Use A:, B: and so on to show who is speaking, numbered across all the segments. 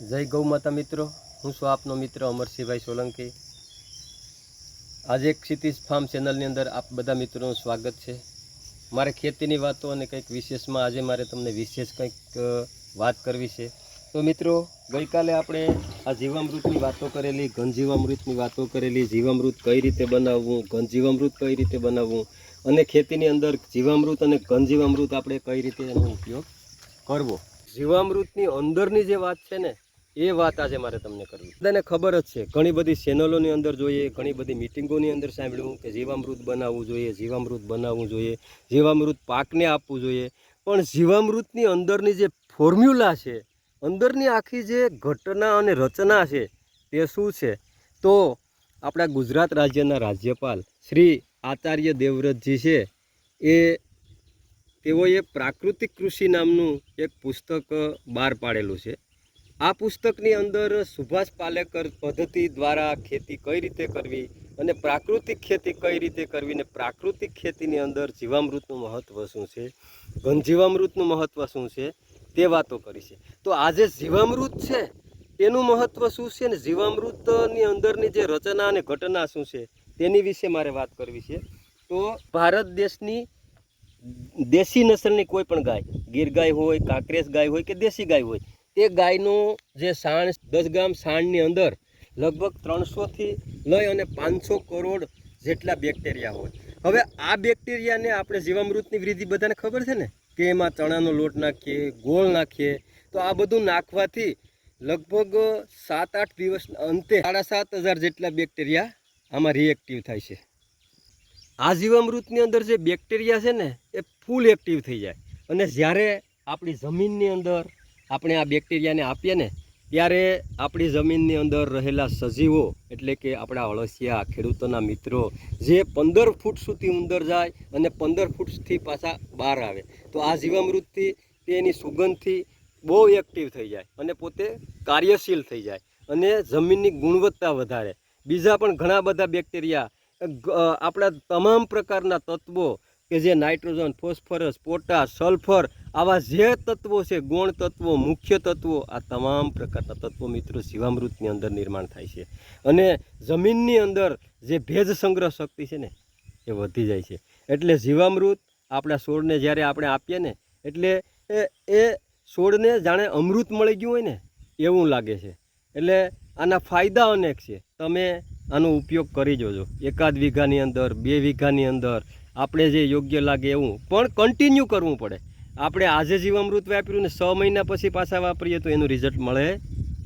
A: जय गौ माता मित्रों, हूँ छुं आपनो मित्र अमरसिंहभाई सोलंकी। आज एक क्षितिज फार्म चेनलनी अंदर आप बधा मित्रों स्वागत है। मारे खेतीनी वातो अने कंईक विशेषमां आजे मारे तमने विशेष कंईक वात करवी छे। तो मित्रों, गई काले आपणे आ जीवामृतनी वातो करेली, घनजीवामृतनी वातो करेली। जीवामृत कई रीते बनाववुं, घनजीवामृत कई रीते बनाववुं अने खेतीनी अंदर जीवामृत अने घनजीवामृत आपणे कई रीते एनो उपयोग करवो। जीवामृतनी अंदरनी जे वात छे ने ए वात आज मारे तमने करवी। बधाने खबर ज छे, घणी बधी चेनलोनी अंदर जोईए, घणी बधी मीटिंगोनी अंदर सांभळ्युं के जीवामृत बनाववुं जोईए, जीवामृत बनाववुं जोईए, जीवामृत पाकने आपवुं जोईए। पण जीवामृतनी अंदरनी जे फॉर्म्युला छे, अंदरनी आखी जे घटना अने रचना छे ते शुं छे? तो आपणा गुजरात राज्यना राज्यपाल श्री आचार्य देवव्रतजी छे ए तेओए प्राकृतिक कृषि नामनुं एक पुस्तक बहार पाडेलुं छे। आ पुस्तकनी अंदर सुभाष पालेकर पद्धति द्वारा खेती कई रीते करवी अने प्राकृतिक खेती कई रीते करवी ने प्राकृतिक खेतीनी अंदर जीवामृतनुं महत्व शुं छे, घनजीवामृतनुं महत्व शुं छे ते वातो करी छे। तो आजे जीवामृत छे तेनुं महत्व शुं छे ने जीवामृतनी अंदरनी जे रचना अने घटना शुं छे तेनी विषे मारे वात करवी छे। तो भारत देशनी देशी नस्लनी कोई पण गाय, गीर गाय होय, कांकरेज गाय होय के देशी गाय होय, ते गायनो जे साण 10 ग्राम साणनी अंदर लगभग 300 थी लई अने 500 करोड़ जेटला बेक्टेरिया होय। हवे आ बेक्टेरियाने आपणे जीवामृतनी वृद्धि बधाने खबर छे ने के एमां चणानो लोट नाखीए, गोळ नाखीए, तो आ बधुं नाखवाथी लगभग 7-8 दिवसना अंते 7,500 जेटला बेक्टेरिया आमां रिएक्टिव थाय छे। आ जीवामृतनी अंदर जे बेक्टेरिया छे ने ए फूल एक्टिव थई जाय अने ज्यारे आपणी जमीननी अंदर આપણે આ બેક્ટેરિયાને આપીએ ને ત્યારે આપણી જમીનની અંદર રહેલા સજીવો એટલે કે આપણા અળસિયા ખેડૂતોના મિત્રો જે 15 ફૂટ સુધી અંદર જાય અને 15 ફૂટથી પાછા બહાર આવે તો આ જીવામૃતથી તેની સુગંધથી બહુ એક્ટિવ થઈ જાય અને પોતે કાર્યશીલ થઈ જાય અને જમીનની ગુણવત્તા વધારે। બીજા પણ ઘણા બધા બેક્ટેરિયા આપણા તમામ પ્રકારના તત્વો કે જે નાઇટ્રોજન, ફોસ્ફરસ, પોટાશ, સલ્ફર आवा जे तत्वों से गौण तत्वों, मुख्य तत्वों, आ तमाम प्रकारना तत्वों मित्रों जीवामृतनी अंदर निर्माण थाय छे अने जमीननी अंदर जे भेज संग्रह शक्ति छे ने ए वधी जाय छे। एटले जीवामृत आपणा छोडने ज्यारे आपणे आपीए ने एटले ए छोडने जाणे अमृत मळी गयुं होय ने एवुं लागे छे। एटले आना फायदा अनेक छे, तमे आनो उपयोग करी जोजो। 1 वीघानी अंदर, 2 वीघानी अंदर आपणे जे योग्य लागे एवुं पण कन्टिन्यू करवुं पड़े। આપણે આજે જીવામૃત વાપર્યું ને 6 મહિના પછી પાછા વાપરીએ તો એનું રિઝલ્ટ મળે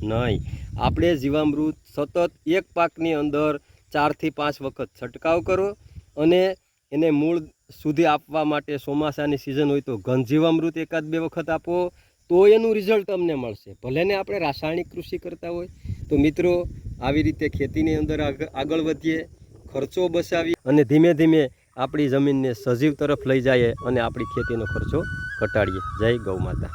A: નહીં। આપણે જીવામૃત સતત એક પાકની અંદર 4 થી 5 વખત છંટકાવ કરો અને એને મૂળ સુધી આપવા માટે ચોમાસાની સિઝન હોય તો ઘનજીવામૃત 1-2 વખત આપો તો એનું રિઝલ્ટ તમને મળશે। ભલે ને આપણે રાસાયણિક કૃષિ કરતા હોય તો મિત્રો આવી રીતે ખેતીની અંદર આગળ વધીએ, ખર્ચો બચાવીએ અને ધીમે ધીમે આપણી જમીનને સજીવ તરફ લઈ જઈએ અને આપણી ખેતીનો ખર્ચો ઘટાડીએ। જય ગૌ માતા।